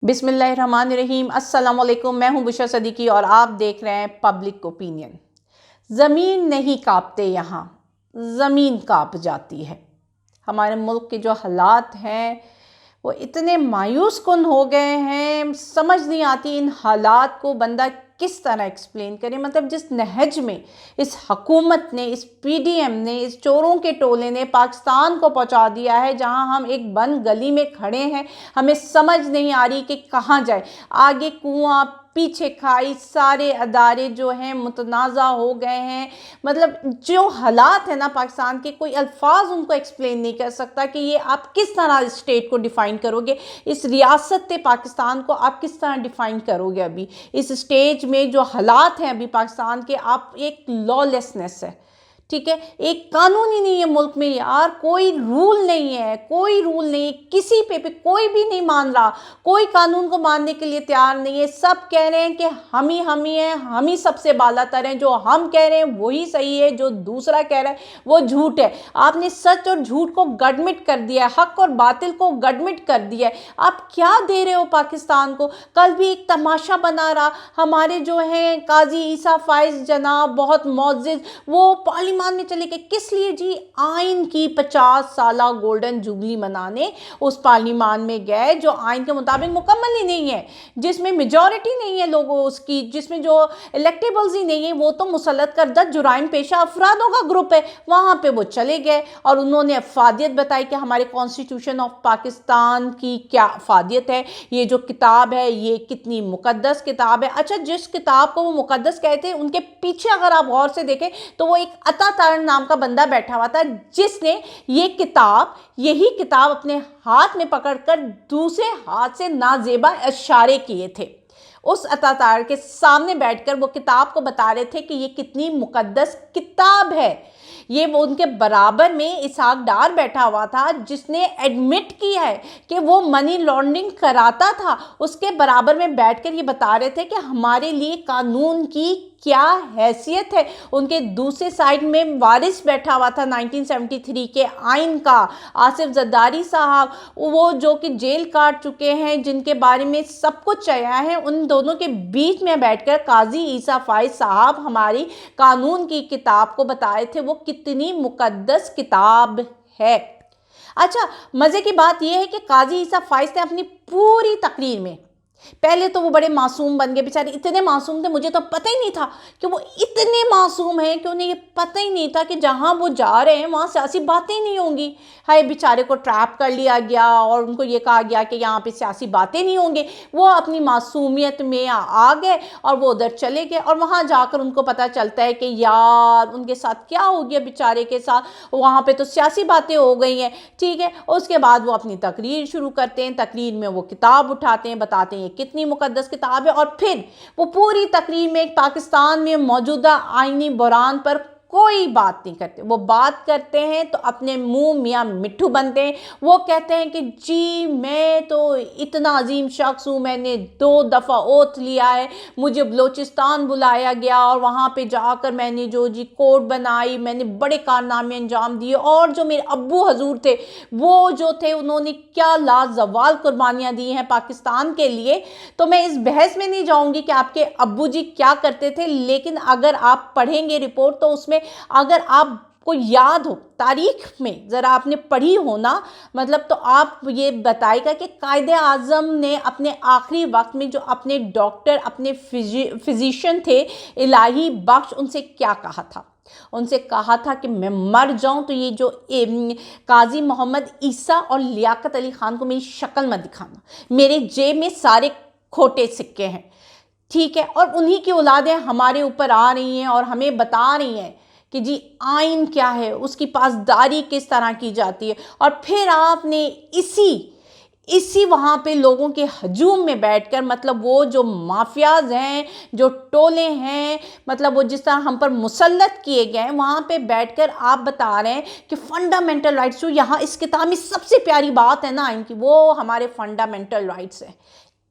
बिस्मिल्लाहिर्रहमानिर्रहीम। अस्सलाम वालेकुम। मैं हूं बुशरा सदीकी और आप देख रहे हैं पब्लिक ओपिनियन। ज़मीन नहीं कांपते, यहाँ ज़मीन कांप जाती है। हमारे मुल्क के जो हालात हैं वो इतने मायूस कुन हो गए हैं, समझ नहीं आती इन हालात को बंदा किस तरह एक्सप्लेन करे। मतलब जिस नहज में इस हकूमत ने, इस पीडीएम ने, इस चोरों के टोले ने पाकिस्तान को पहुंचा दिया है, जहां हम एक बंद गली में खड़े हैं, हमें समझ नहीं आ रही कि कहां जाए। आगे कुआं पीछे खाई, सारे अदारे जो हैं मुतनाज़ा हो गए हैं। मतलब जो हालात है ना पाकिस्तान के, कोई अल्फाज उनको एक्सप्लेन नहीं कर सकता कि ये आप किस तरह स्टेट को डिफ़ाइन करोगे, इस रियासत पाकिस्तान को आप किस तरह डिफ़ाइन करोगे। अभी इस स्टेज में जो हालात हैं अभी पाकिस्तान के, आप एक लॉलेसनेस है, ठीक है, एक कानून ही नहीं है मुल्क में यार, कोई रूल नहीं है, कोई रूल नहीं है, किसी पे कोई भी नहीं मान रहा, कोई कानून को मानने के लिए तैयार नहीं है। सब कह रहे हैं कि हम ही हैं, हम ही सबसे बालातर हैं, जो हम कह रहे हैं वही सही है, जो दूसरा कह रहा है वो झूठ है। आपने सच और झूठ को गडमिट कर दिया है, हक और बातिल को गडमिट कर दिया है। आप क्या दे रहे हो पाकिस्तान को। कल भी एक तमाशा बना रहा, हमारे जो हैं काजी ईसा फाइज जनाब बहुत मोअज़्ज़िज़, वो पार्लियामेंट में चले गए। किस लिए जी? आइन की 50 साला गोल्डन जुबली मनाने उस पार्लियामेंट में गए, जो आइन के मुताबिक मुकम्मल ही नहीं है, जिसमें मेजॉरिटी नहीं है लोगों उसकी, जिसमें जो इलेक्टेबल्स ही नहीं है, वो तो मुसल्लत करदा जुराइम पेशा अफरादों का ग्रुप है। वहां पे वो चले गए और उन्होंने अफादियत बताई कि हमारे कॉन्स्टिट्यूशन ऑफ पाकिस्तान की क्या अफादियत है, ये जो किताब है ये कितनी मुकद्दस किताब है। अच्छा, जिस किताब को वो मुकद्दस कहते हैं, उनके पीछे अगर आप गौर से देखें तो वो एक अता तारण नाम का बंदा बैठा हुआ था, जिसने यही किताब अपने हाथ में पकड़कर दूसरे हाथ से नाजेबा इशारे किए थे। उस अतातार के सामने बैठकर वो किताब को बता रहे थे कि ये कितनी मुकद्दस किताब है। ये वो उनके बराबर में इसहाक डार बैठा हुआ था, जिसने एडमिट किया है कि वो मनी लॉन्ड्रिंग कराता था। उसके बराबर में बैठकर ये बता रहे थे कि हमारे लिए कानून की क्या हैसियत है। उनके दूसरे साइड में वारिस बैठा हुआ था 1973 के आइन का, आसिफ जरदारी साहब, वो जो कि जेल काट चुके हैं, जिनके बारे में सब कुछ आया है। उन दोनों के बीच में बैठकर काजी ईसा फाइज साहब हमारी कानून की किताब को बताए थे वो कितनी मुकद्दस किताब है। अच्छा, मज़े की बात यह है कि काजी ईसा फाइज ने अपनी पूरी तकरीर में, पहले तो वो बड़े मासूम बन गए, बेचारे इतने मासूम थे, मुझे तो पता ही नहीं था कि वो इतने मासूम हैं, कि उन्हें ये पता ही नहीं था कि जहाँ वो जा रहे हैं वहाँ सियासी बातें ही नहीं होंगी। हाय बेचारे को ट्रैप कर लिया गया और उनको ये कहा गया कि यहाँ पे सियासी बातें नहीं होंगे। वो अपनी मासूमियत में आ गए और वो उधर चले गए, और वहाँ जाकर उनको पता चलता है कि यार उनके साथ क्या हो गया बेचारे के साथ, वहाँ पर तो सियासी बातें हो गई हैं। ठीक है, उसके बाद वो अपनी तकरीर शुरू करते हैं, तकरीर में वो किताब उठाते हैं, बताते हैं कितनी मुकद्दस किताब है, और फिर वो पूरी तकरीर में पाकिस्तान में मौजूदा आईनी बुरान पर कोई बात नहीं करते। वो बात करते हैं तो अपने मुंह मियाँ मिट्ठू बनते हैं। वो कहते हैं कि जी मैं तो इतना अजीम शख्स हूँ, मैंने 2 दफ़ा ओथ लिया है, मुझे बलोचिस्तान बुलाया गया और वहाँ पे जाकर मैंने जो जी कोर्ट बनाई, मैंने बड़े कारनामे अंजाम दिए, और जो मेरे अब्बू हजूर थे वो जो थे उन्होंने क्या लाजवाल कुर्बानियाँ दी हैं पाकिस्तान के लिए। तो मैं इस बहस में नहीं जाऊँगी कि आपके अब्बू जी क्या करते थे, लेकिन अगर आप पढ़ेंगे रिपोर्ट तो उसमें अगर आपको याद हो, तारीख में ज़रा आपने पढ़ी हो ना, मतलब तो आप ये बताएगा कि कायदे आज़म ने अपने आखिरी वक्त में जो अपने डॉक्टर, अपने फिजिशियन थे इलाही बख्श, उनसे क्या कहा था। उनसे कहा था कि मैं मर जाऊं तो ये जो काजी मोहम्मद ईसा और लियाकत अली खान को मेरी शक्ल मत दिखाना, मेरे जेब में सारे खोटे सिक्के हैं। ठीक है, और उन्हीं की औलादें हमारे ऊपर आ रही हैं और हमें बता रही हैं कि जी आइन क्या है, उसकी पासदारी किस तरह की जाती है। और फिर आपने इसी वहाँ पे लोगों के हजूम में बैठकर, मतलब वो जो माफियाज हैं, जो टोले हैं, मतलब वो जिस तरह हम पर मुसल्लत किए गए हैं, वहाँ पे बैठकर आप बता रहे हैं कि फंडामेंटल राइट्स, जो यहाँ इस किताब में सबसे प्यारी बात है ना इनकी, वो हमारे फंडामेंटल राइट्स हैं।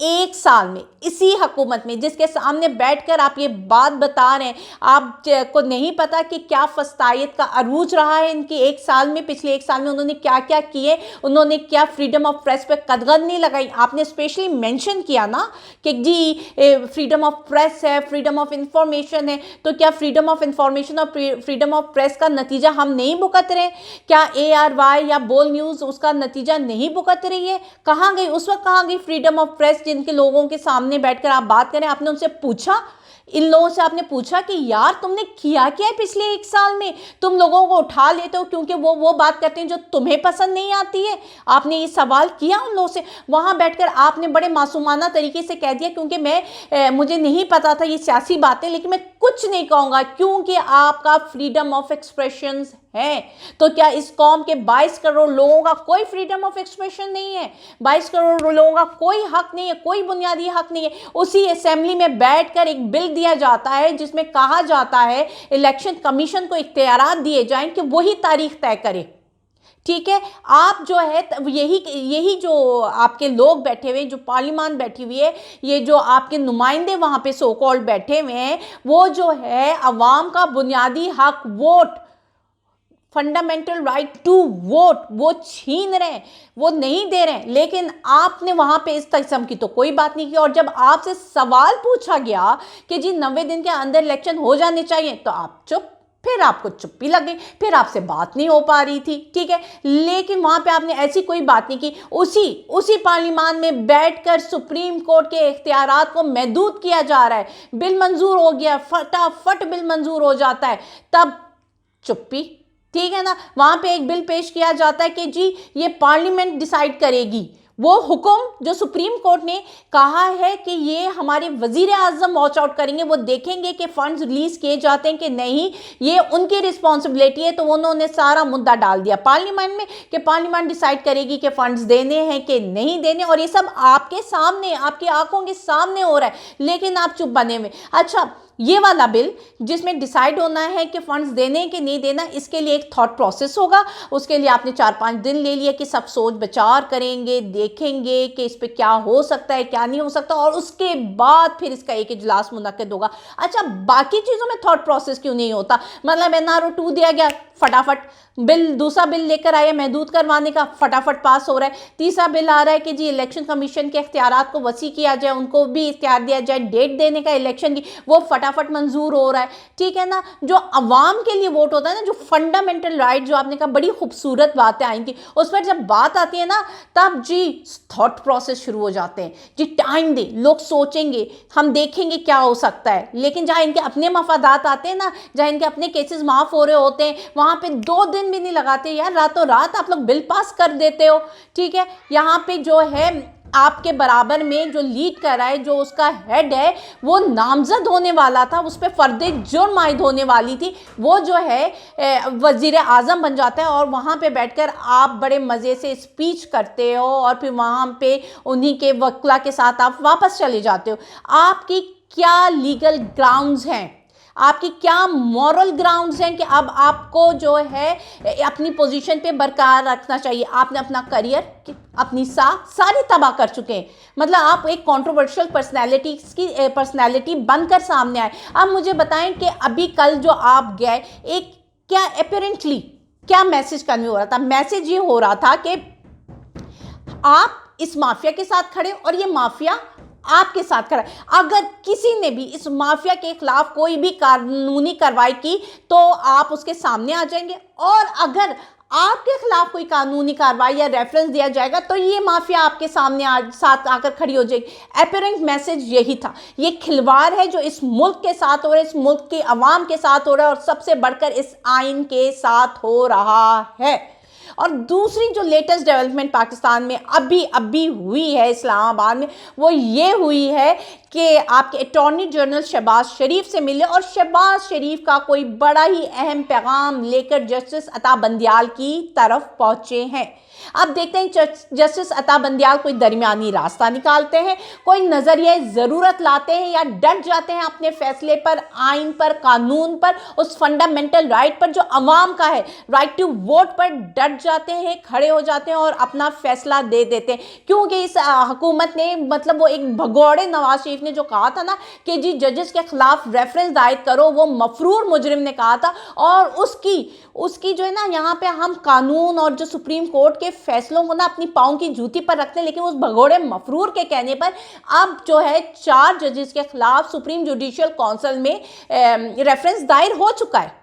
एक साल में इसी हुकूमत में जिसके सामने बैठकर आप ये बात बता रहे हैं, आपको नहीं पता कि क्या फस्तायत का अरूज रहा है इनकी एक साल में, पिछले एक साल में उन्होंने क्या क्या किए, उन्होंने क्या फ्रीडम ऑफ प्रेस पे कदगन नहीं लगाई। आपने स्पेशली मेंशन किया ना कि जी फ्रीडम ऑफ प्रेस है, फ्रीडम ऑफ इंफॉर्मेशन है, तो क्या फ्रीडम ऑफ इंफॉर्मेशन और फ्रीडम ऑफ प्रेस का नतीजा हम नहीं भुगत रहे? क्या ARY या बोल न्यूज़ उसका नतीजा नहीं भुगत रही है? कहाँ गई उस वक्त, कहाँ गई फ्रीडम ऑफ प्रेस जिनके लोगों के सामने बैठकर आप बात करें? आपने उनसे पूछा, इन लोगों से आपने पूछा कि यार तुमने किया क्या है पिछले एक साल में? तुम लोगों को उठा लेते हो क्योंकि वो बात करते हैं जो तुम्हें पसंद नहीं आती है। आपने ये सवाल किया उन लोगों से? वहां बैठकर आपने बड़े मासूमाना तरीके से कह दिया क्योंकि मुझे नहीं पता था ये सियासी बातें, लेकिन मैं कुछ नहीं कहूँगा क्योंकि आपका फ्रीडम ऑफ एक्सप्रेशन है। तो क्या इस कौम के 22 करोड़ लोगों का कोई फ्रीडम ऑफ एक्सप्रेशन नहीं है? 22 करोड़ लोगों का कोई हक नहीं है, कोई बुनियादी हक नहीं है? उसी असेंबली में बैठकर एक बिल दिया जाता है जिसमें कहा जाता है इलेक्शन कमीशन को इख्तियारात दिए जाएं कि वही तारीख तय करे। ठीक है, आप जो है यही जो आपके लोग बैठे हुए, जो पार्लियामान बैठी हुई है, ये जो आपके नुमाइंदे वहाँ पे सो कॉल्ड बैठे हुए हैं, वो जो है अवाम का बुनियादी हक vote, fundamental right to vote, वो छीन रहे हैं, वो नहीं दे रहे हैं। लेकिन आपने वहां पे इस किस्म की तो कोई बात नहीं की। और जब आपसे सवाल पूछा गया कि जी 90 दिन के अंदर इलेक्शन हो जाने चाहिए, तो आप चुप, फिर आपको चुप्पी लग गई, फिर आपसे बात नहीं हो पा रही थी। ठीक है, लेकिन वहां पे आपने ऐसी कोई बात नहीं की। उसी पार्लियामान में बैठकर सुप्रीम कोर्ट के इख्तियारात को महदूद किया जा रहा है, बिल मंजूर हो गया, फटाफट बिल मंजूर हो जाता है, तब चुप्पी। ठीक है ना, वहां पे एक बिल पेश किया जाता है कि जी ये पार्लियामेंट डिसाइड करेगी। वो हुक्म जो सुप्रीम कोर्ट ने कहा है कि ये हमारे वजीर आजम वॉच आउट करेंगे, वो देखेंगे कि फंड्स रिलीज किए जाते हैं कि नहीं, ये उनकी रिस्पॉन्सिबिलिटी है। तो उन्होंने सारा मुद्दा डाल दिया पार्लियामेंट में कि पार्लियामेंट डिसाइड करेगी कि फंड्स देने हैं कि नहीं देने, और ये सब आपके सामने, आपकी आंखों के सामने हो रहा है, लेकिन आप चुप बने हुए। अच्छा, ये वाला बिल जिसमें डिसाइड होना है कि फंड्स देने कि नहीं देना, इसके लिए एक थॉट प्रोसेस होगा। उसके लिए आपने 4-5 दिन ले लिए कि सब सोच विचार करेंगे, देखेंगे कि इस पे क्या हो सकता है, क्या नहीं हो सकता, और उसके बाद फिर इसका एक इजलास मुनक्किद होगा। अच्छा, बाकी चीज़ों में थॉट प्रोसेस क्यों नहीं होता? मतलब NRO 2 दिया गया, फटाफट बिल, दूसरा बिल लेकर आया महदूद करवाने का, फटाफट पास हो रहा है। तीसरा बिल आ रहा है कि जी इलेक्शन कमीशन के इख्तियारात को वसी किया जाए, उनको भी इख्तियार दिया जाए डेट देने का इलेक्शन की, वो फटाफट मंजूर हो रहा है। ठीक है ना, जो अवाम के लिए वोट होता है ना, जो फंडामेंटल राइट, जो आपने कहा बड़ी खूबसूरत बातें आई थी, उस पर जब बात आती है ना, तब जी थॉट प्रोसेस शुरू हो जाते हैं। जी टाइम दे, लोग सोचेंगे, हम देखेंगे क्या हो सकता है। लेकिन जहाँ इनके अपने मफादात आते हैं ना, जहाँ इनके अपने केसेस माफ हो रहे होते हैं, वहाँ पे 2 दिन भी नहीं लगाते यार, रातों रात आप लोग बिल पास कर देते हो। ठीक है, यहाँ पे जो है आपके बराबर में जो लीड कर रहा है, जो उसका हेड है, वो नामजद होने वाला था, उस पर फर्दे जुर्म आयद होने वाली थी, वो जो है वजीर आज़म बन जाता है। और वहाँ पे बैठकर आप बड़े मज़े से स्पीच करते हो और फिर वहाँ पे उन्हीं के वकला के साथ आप वापस चले जाते हो। आपकी क्या लीगल ग्राउंड्स हैं, आपकी क्या मॉरल ग्राउंड्स हैं कि अब आपको जो है अपनी पोजीशन पे बरकरार रखना चाहिए? आपने अपना करियर, अपनी सारी तबाह कर चुके हैं। मतलब आप एक कंट्रोवर्शियल पर्सनैलिटी बनकर सामने आए। अब मुझे बताएं कि अभी कल जो आप गए, एक क्या अपेरेंटली क्या मैसेज कन्वे हो रहा था? मैसेज ये हो रहा था कि आप इस माफिया के साथ खड़े और ये माफिया आपके साथ खड़ा है। अगर किसी ने भी इस माफिया के खिलाफ कोई भी कानूनी कार्रवाई की तो आप उसके सामने आ जाएंगे, और अगर आपके खिलाफ कोई कानूनी कार्रवाई या रेफरेंस दिया जाएगा तो ये माफिया आपके सामने साथ आकर खड़ी हो जाएगी। अपेरेंट मैसेज यही था। ये खिलवाड़ है जो इस मुल्क के साथ हो रहा है, इस मुल्क के अवाम के साथ हो रहा है, और सबसे बढ़कर इस आइन के साथ हो रहा है। और दूसरी जो लेटेस्ट डेवलपमेंट पाकिस्तान में अभी हुई है इस्लामाबाद में, वो ये हुई है कि आपके अटॉर्नी जनरल शहबाज शरीफ से मिले, और शहबाज शरीफ का कोई बड़ा ही अहम पैगाम लेकर जस्टिस अता बंदियाल की तरफ पहुंचे हैं। अब देखते हैं जस्टिस अता बंदियाल कोई दरमियानी रास्ता निकालते हैं, कोई नजरिए ज़रूरत लाते हैं या डट जाते हैं अपने फैसले पर, आइन पर, कानून पर, उस फंडामेंटल राइट पर जो अवाम का है, राइट टू वोट पर डट जाते हैं, खड़े हो जाते हैं और अपना फैसला दे देते हैं। क्योंकि इस हुकूमत ने मतलब वो एक भगोड़े नवाज शरीफ ने जो कहा था ना कि जी जजेस के खिलाफ रेफरेंस दायर करो, वो मफरूर मुजरिम ने कहा था, और उसकी जो है ना यहाँ पे हम कानून और जो सुप्रीम कोर्ट के फैसलों को ना अपनी पाँव की जूती पर रखते हैं, लेकिन उस भगोड़े मफरूर के कहने पर अब जो है 4 जजेस के खिलाफ सुप्रीम जुडिशियल काउंसिल में रेफरेंस दायर हो चुका है।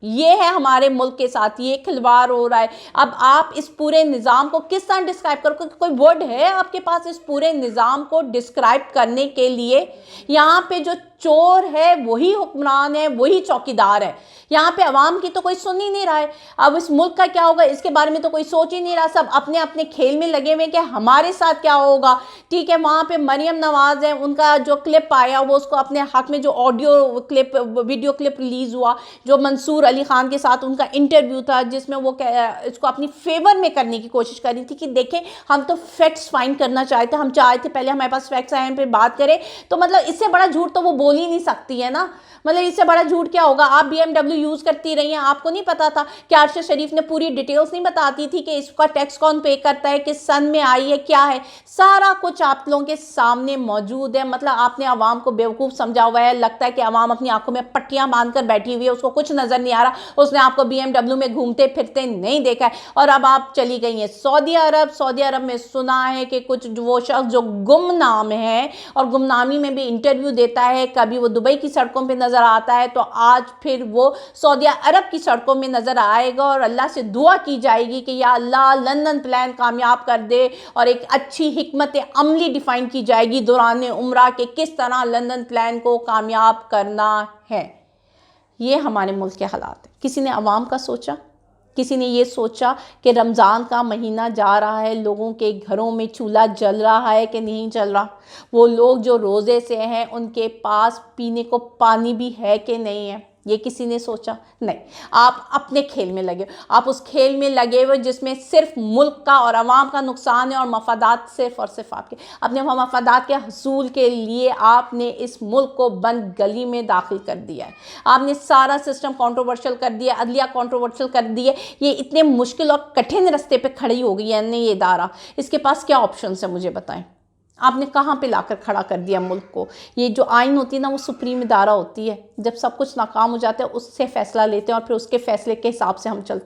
ये है हमारे मुल्क के साथ ये खिलवाड़ हो रहा है। अब आप इस पूरे निज़ाम को किस तरह डिस्क्राइब करो, कोई वर्ड है आपके पास इस पूरे निज़ाम को डिस्क्राइब करने के लिए? यहाँ पे जो चोर है वही हुक्मरान है, वही चौकीदार है। यहाँ पे अवाम की तो कोई सुन ही नहीं रहा है। अब इस मुल्क का क्या होगा इसके बारे में तो कोई सोच ही नहीं रहा। सब अपने अपने खेल में लगे हुए कि हमारे साथ क्या होगा। ठीक है, वहाँ पे मरियम नवाज है, उनका जो क्लिप आया वो उसको अपने हक में जो audio clip, video clip release हुआ, जो मंसूर अली खान के साथ उनका इंटरव्यू था, जिसमें वो इसको अपनी फेवर में करने की कोशिश कर रही थी कि देखें हम तो फैक्ट्स फाइंड करना चाहते, हम चाहते पहले हमारे पास फैक्ट्स आए फिर बात करें। तो मतलब इससे बड़ा झूठ तो वो बोल ही नहीं सकती है ना। मतलब इससे बड़ा झूठ क्या होगा। आप BMW यूज़ करती रही हैं, आपको नहीं पता था कि अरशद शरीफ ने पूरी डिटेल्स नहीं बताती थी कि इसका टैक्स कौन पे करता है, किस सन में आई है, क्या है, सारा कुछ आप लोगों के सामने मौजूद है। मतलब आपने आवाम को बेवकूफ़ समझा हुआ है। लगता है कि आवाम अपनी आंखों में पट्टियां बांधकर बैठी हुई है, उसको कुछ नज़र नहीं आ रहा, उसने आपको BMW में घूमते फिरते नहीं देखा है। और अब आप चली गई हैं सऊदी अरब। सऊदी अरब में सुना है कि कुछ वो शख्स जो गुमनाम है और गुमनामी में भी इंटरव्यू देता है, कभी वो दुबई की सड़कों पर नज़र आता है तो आज फिर वो सऊदी अरब की सड़कों में नज़र आएगा। और अल्लाह से दुआ की जाएगी कि या अल्लाह लंदन प्लान कामयाब कर दे, और एक अच्छी हिकमत अमली डिफ़ाइन की जाएगी दौरान उम्रा के किस तरह लंदन प्लान को कामयाब करना है। ये हमारे मुल्क के हालात हैं। किसी ने अवाम का सोचा? किसी ने ये सोचा कि रमज़ान का महीना जा रहा है, लोगों के घरों में चूल्हा जल रहा है कि नहीं जल रहा? वो लोग जो रोज़े से हैं उनके पास पीने को पानी भी है कि नहीं है? ये किसी ने सोचा? नहीं। आप अपने खेल में लगे, आप उस खेल में लगे हुए जिसमें सिर्फ मुल्क का और अवाम का नुकसान है और मफादात सिर्फ और सिर्फ आपके अपने मफादात के हसूल के लिए आपने इस मुल्क को बंद गली में दाखिल कर दिया है। आपने सारा सिस्टम कंट्रोवर्शियल कर दिया, अदलिया कंट्रोवर्शियल कर दी है। ये इतने मुश्किल और कठिन रास्ते पे खड़ी हो गई है ये इदारा, इसके पास क्या ऑप्शन है मुझे बताएं। आपने कहाँ पे लाकर खड़ा कर दिया मुल्क को। ये जो आइन होती है ना वो सुप्रीम इदारा होती है, जब सब कुछ नाकाम हो जाता है उससे फ़ैसला लेते हैं और फिर उसके फ़ैसले के हिसाब से हम चलते हैं।